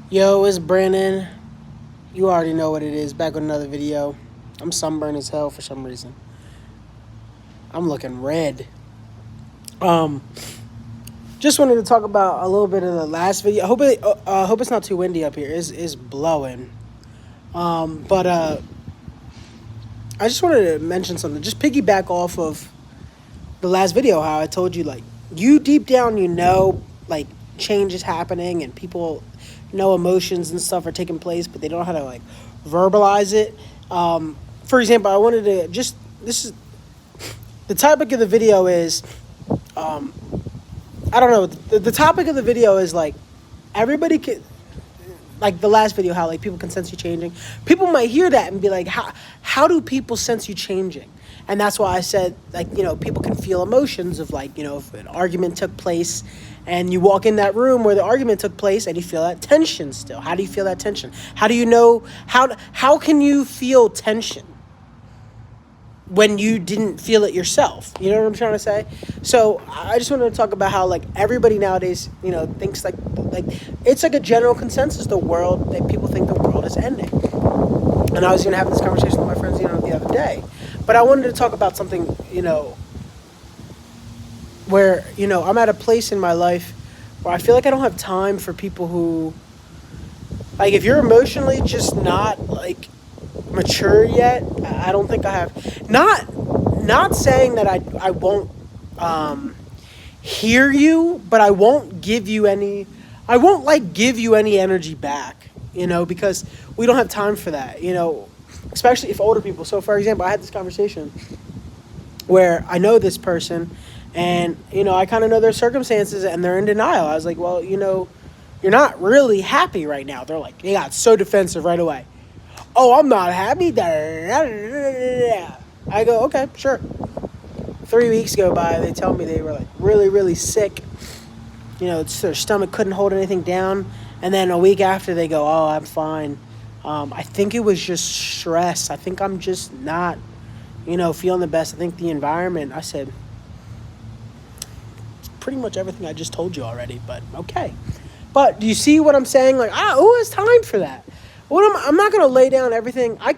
Yo, it's Brandon. You already know what it is. Back with another video. I'm sunburned as hell for some reason. I'm looking red. Um, just wanted to talk about a little bit of the last video. I hope it's not too windy up here. It's blowing. But I just wanted to mention something. Just piggyback off of the last video. How I told you, like, you deep down, like, change is happening and people know emotions and stuff are taking place, but they don't know how to like verbalize it. For example, I wanted to just this is the topic of the video is I don't know, the topic of the video is like everybody can, like the last video, how like people can sense you changing. People might hear that and be like, how do people sense you changing? And that's why I said, like, people can feel emotions of, like, if an argument took place and you walk in that room where the argument took place and you feel that tension still. How do you feel that tension? How do you know, how can you feel tension when you didn't feel it yourself? You know what I'm trying to say? So I just wanted to talk about how, like, everybody nowadays, thinks like it's like a general consensus, that people think the world is ending. And I was going to have this conversation with my friends, the other day. But I wanted to talk about something, where, I'm at a place in my life where I feel like I don't have time for people who, like, if you're emotionally just not, like, mature yet, I don't think I have. Not saying that I won't hear you, but I won't give you any energy back, because we don't have time for that, especially if older people. So, for example, I had this conversation where I know this person and, I kind of know their circumstances and they're in denial. I was like, well, you're not really happy right now. They're like, they got so defensive right away. Oh, I'm not happy. I go, okay, sure. 3 weeks go by. They tell me they were like really, really sick. Their stomach couldn't hold anything down. And then a week after they go, oh, I'm fine. I think it was just stress. I think I'm just not, feeling the best. I think the environment, I said, it's pretty much everything I just told you already, but okay. But do you see what I'm saying? Like, who has time for that? I'm not going to lay down everything. Like,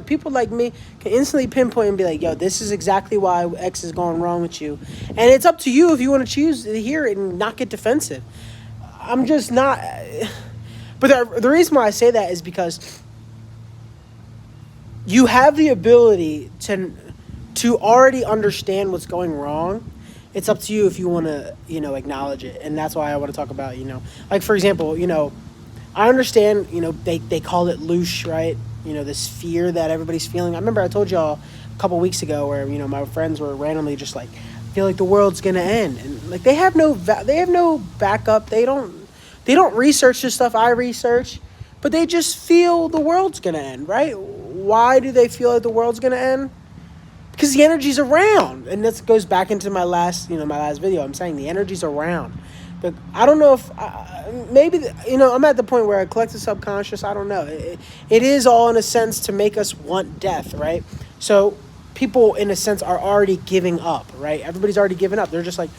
people like me can instantly pinpoint and be like, yo, this is exactly why X is going wrong with you. And it's up to you if you want to choose to hear it and not get defensive. I'm just not. But the reason why I say that is because you have the ability to already understand what's going wrong. It's up to you if you want to, acknowledge it. And that's why I want to talk about, like, for example, I understand, they call it loosh, right? This fear that everybody's feeling. I remember I told y'all a couple weeks ago where, my friends were randomly just like, feel like the world's going to end. And like, they have no backup. They don't research the stuff I research, but they just feel the world's going to end, right? Why do they feel like the world's going to end? Because the energy's around. And this goes back into my last video. I'm saying the energy's around. But I don't know if, maybe, I'm at the point where I collect the subconscious. I don't know. It is all in a sense to make us want death, right? So people, in a sense, are already giving up, right? Everybody's already given up. They're just like,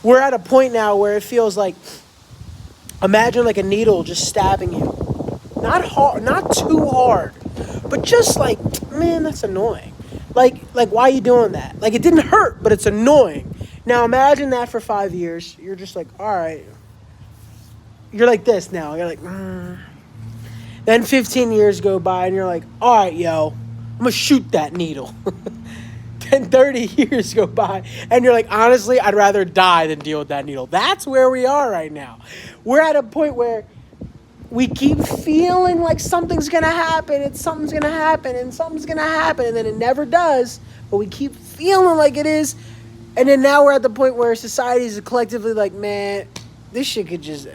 we're at a point now where it feels like, imagine like a needle just stabbing you. Not hard, not too hard, but just like, man, that's annoying. Like, why are you doing that? Like, it didn't hurt, but it's annoying. Now, imagine that for 5 years. You're just like, all right. You're like this now. You're like, Then 15 years go by, and you're like, all right, yo, I'm going to shoot that needle. Then 30 years go by, and you're like, honestly, I'd rather die than deal with that needle. That's where we are right now. We're at a point where we keep feeling like something's going to happen, and something's going to happen, and something's going to happen, and then it never does, but we keep feeling like it is. And then now we're at the point where society is collectively like, man, this shit could just,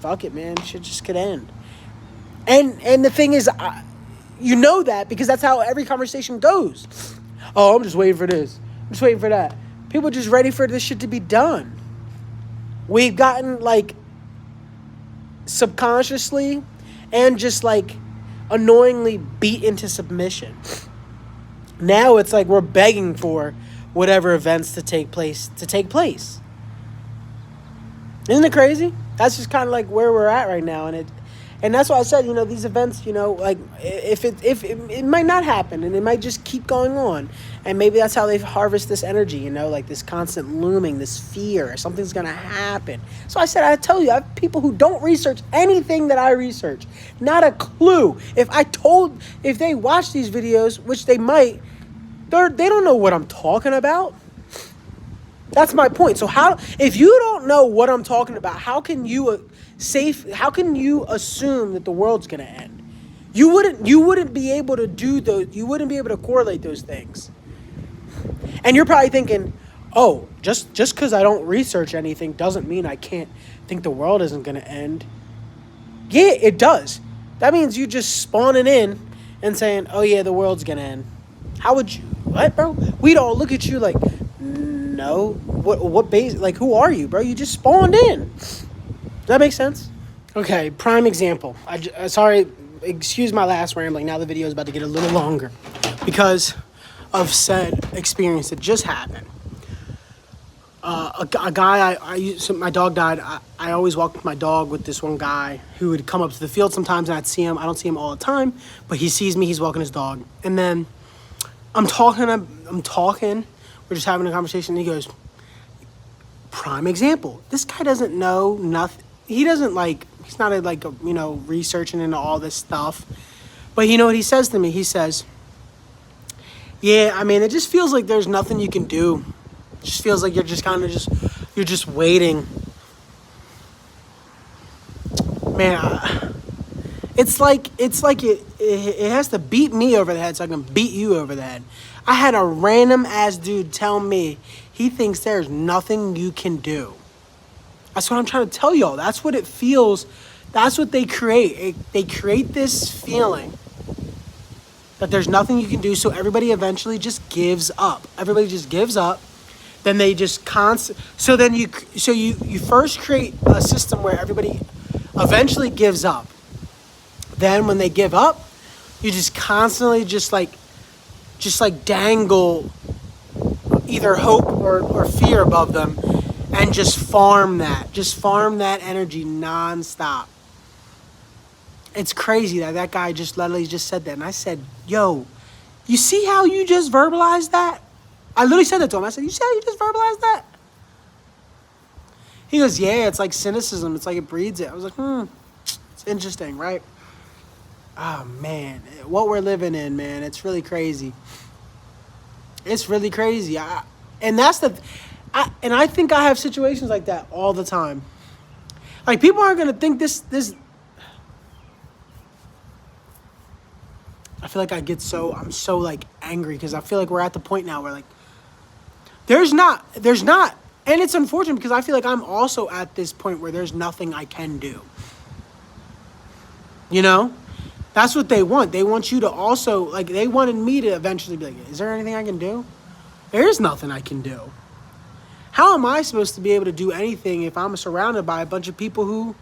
fuck it, man, shit just could end. And the thing is, that because that's how every conversation goes. Oh, I'm just waiting for this. I'm just waiting for that. People are just ready for this shit to be done. We've gotten, like, subconsciously and just, like, annoyingly beat into submission. Now it's like we're begging for whatever events to take place. Isn't it crazy? That's just kind of like where we're at right now, and that's why I said, these events, like if it might not happen, and it might just keep going on, and maybe that's how they harvest this energy, like this constant looming, this fear, something's gonna happen. So I said, I tell you, I have people who don't research anything that I research, not a clue. If they watch these videos, which they might, they don't know what I'm talking about. That's my point. So if you don't know what I'm talking about, how can you assume that the world's going to end? You wouldn't be able to do those, you wouldn't be able to correlate those things. And you're probably thinking, "Oh, just cuz I don't research anything doesn't mean I can't think the world isn't going to end." Yeah, it does. That means you just spawning in and saying, "Oh yeah, the world's going to end." How would you? What, bro? We'd all look at you like, no, what base, like, who are you, bro? You just spawned in. Does that make sense? Okay, prime example. Sorry, excuse my last rambling. Now the video is about to get a little longer because of said experience that just happened. A guy, my dog died. I always walked my dog with this one guy who would come up to the field sometimes, and I'd see him. I don't see him all the time, but he sees me. He's walking his dog, and then I'm talking. We're just having a conversation, and he goes, prime example. This guy doesn't know nothing. He doesn't he's not researching into all this stuff. But you know what he says to me? He says, yeah, I mean, it just feels like there's nothing you can do. It just feels like you're just waiting. Man, it's like it has to beat me over the head so I can beat you over the head. I had a random ass dude tell me he thinks there's nothing you can do. That's what I'm trying to tell y'all. That's what it feels. That's what they create. They create this feeling that there's nothing you can do, so everybody eventually just gives up. Everybody just gives up. Then they just so you first create a system where everybody eventually gives up. Then when they give up, you just constantly just dangle either hope or fear above them and just farm that energy nonstop. It's crazy that guy just literally just said that. And I said, yo, you see how you just verbalized that? I literally said that to him. I said, you see how you just verbalized that? He goes, yeah, it's like cynicism. It's like it breeds it. I was like, it's interesting, right? Oh, man, what we're living in, man, it's really crazy. It's really crazy. I think I have situations like that all the time. Like, people aren't going to think this. I feel like I'm so angry because I feel like we're at the point now where there's not, and it's unfortunate because I feel like I'm also at this point where there's nothing I can do. That's what they want. They want you to also, they wanted me to eventually be like, is there anything I can do? There is nothing I can do. How am I supposed to be able to do anything if I'm surrounded by a bunch of people who,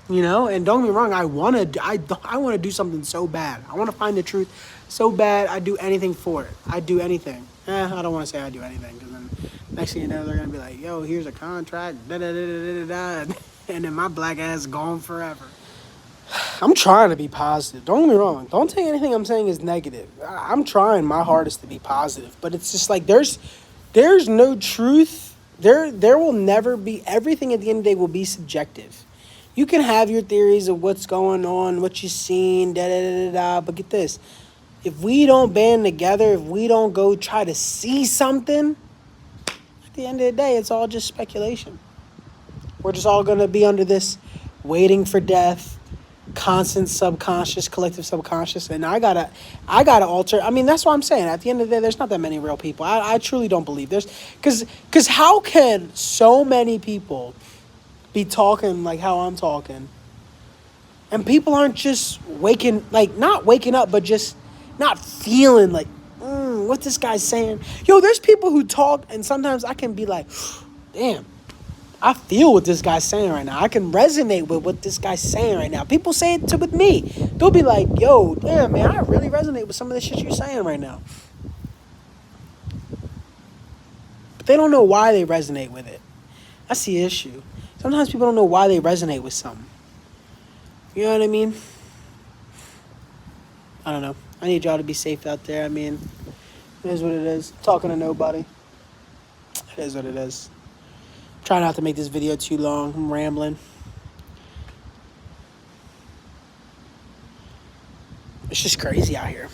and don't get me wrong, I want to do something so bad. I want to find the truth so bad. I'd do anything for it. I'd do anything. I don't want to say I'd do anything because then next thing you know, they're going to be like, yo, here's a contract, and then my black ass is gone forever. I'm trying to be positive. Don't get me wrong. Don't take anything I'm saying as negative. I'm trying my hardest to be positive. But it's just there's no truth. There will never be. Everything at the end of the day will be subjective. You can have your theories of what's going on, what you've seen, but get this. If we don't band together, if we don't go try to see something, at the end of the day, it's all just speculation. We're just all going to be under this waiting for death, constant subconscious, collective subconscious, and I gotta alter. I mean, that's what I'm saying. At the end of the day, there's not that many real people. I truly don't believe there's, because how can so many people be talking like how I'm talking, and people aren't just not waking up, but just not feeling what this guy's saying. Yo, there's people who talk, and sometimes I can be like, damn, I feel what this guy's saying right now. I can resonate with what this guy's saying right now. People say it with me. They'll be like, yo, damn, man, I really resonate with some of the shit you're saying right now. But they don't know why they resonate with it. That's the issue. Sometimes people don't know why they resonate with something. You know what I mean? I don't know. I need y'all to be safe out there. I mean, it is what it is. Talking to nobody. It is what it is. Try not to make this video too long. I'm rambling. It's just crazy out here.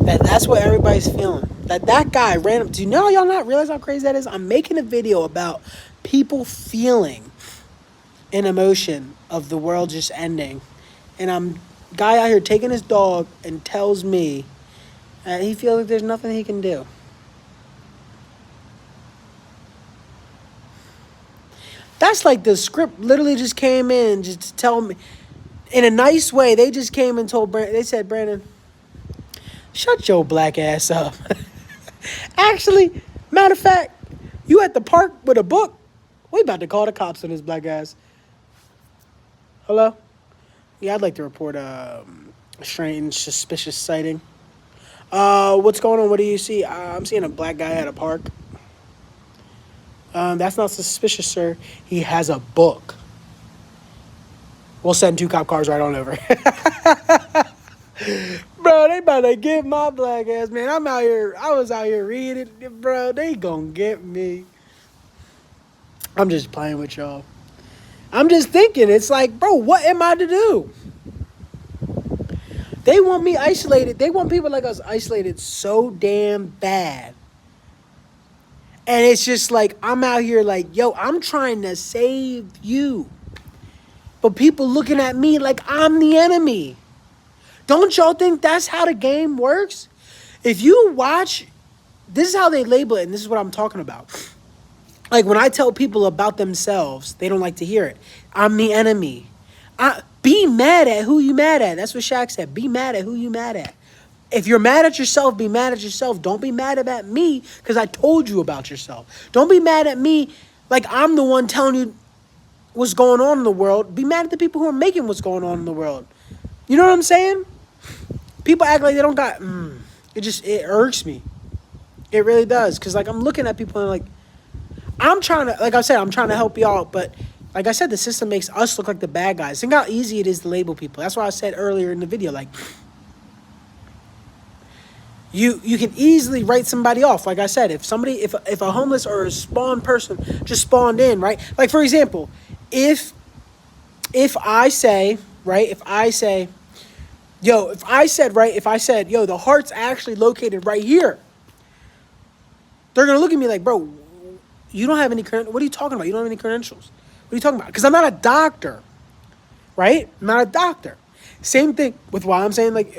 That's what everybody's feeling. That guy random. Do you know y'all not realize how crazy that is? I'm making a video about people feeling an emotion of the world just ending, and I'm guy out here taking his dog and tells me that he feels like there's nothing he can do. That's like the script literally just came in just to tell me in a nice way. They just came and told Brandon. They said, Brandon, shut your black ass up. Actually, matter of fact, you at the park with a book. We about to call the cops on this black ass. Hello? Yeah, I'd like to report a strange, suspicious sighting. What's going on? What do you see? I'm seeing a black guy at a park. That's not suspicious, sir. He has a book. We'll send 2 cop cars right on over. Bro, they about to get my black ass, man. I was out here reading, bro. They gonna get me. I'm just playing with y'all. I'm just thinking, it's like, bro, what am I to do? They want me isolated. They want people like us isolated so damn bad. And it's just like, I'm out here like, yo, I'm trying to save you. But people looking at me like I'm the enemy. Don't y'all think that's how the game works? If you watch, this is how they label it, and this is what I'm talking about. Like when I tell people about themselves, they don't like to hear it. I'm the enemy. Be mad at who you mad at. That's what Shaq said. Be mad at who you mad at. If you're mad at yourself, be mad at yourself. Don't be mad at me because I told you about yourself. Don't be mad at me like I'm the one telling you what's going on in the world. Be mad at the people who are making what's going on in the world. You know what I'm saying? People act like they don't got... It irks me. It really does. Because like I'm looking at people and like... I'm trying to... Like I said, I'm trying to help y'all. But like I said, the system makes us look like the bad guys. Think how easy it is to label people. That's why I said earlier in the video, like... You can easily write somebody off. Like I said, if a homeless or a spawned person just spawned in, right? Like for example, if I said, yo, the heart's actually located right here, they're gonna look at me like, bro, you don't have any what are you talking about? You don't have any credentials. What are you talking about? Because I'm not a doctor, right? I'm not a doctor. Same thing with why I'm saying, like,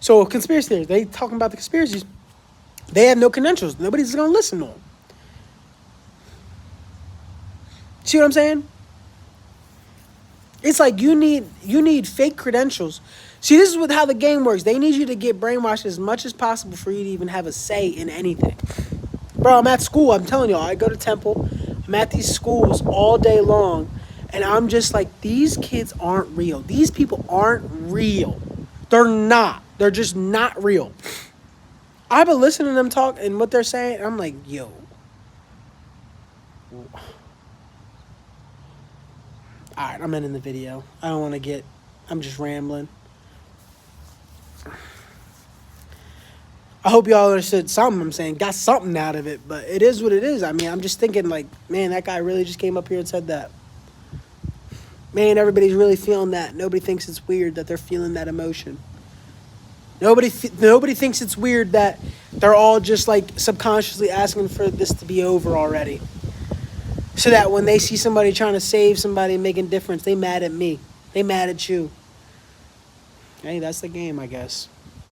so conspiracy theories, they talking about the conspiracies, they have no credentials. Nobody's going to listen to them. See what I'm saying? It's like you need fake credentials. See, this is how the game works. They need you to get brainwashed as much as possible for you to even have a say in anything. Bro, I'm at school. I'm telling y'all, I go to Temple. I'm at these schools all day long. And I'm just like, these kids aren't real. These people aren't real. They're not. They're just not real. I've been listening to them talk and what they're saying. And I'm like, yo. All right, I'm ending the video. I don't want to I'm just rambling. I hope y'all understood something I'm saying. Got something out of it. But it is what it is. I mean, I'm just thinking like, man, that guy really just came up here and said that. Man, everybody's really feeling that. Nobody thinks it's weird that they're feeling that emotion. Nobody thinks it's weird that they're all just like subconsciously asking for this to be over already. So that when they see somebody trying to save somebody and making a difference, they mad at me. They mad at you. Hey, that's the game, I guess.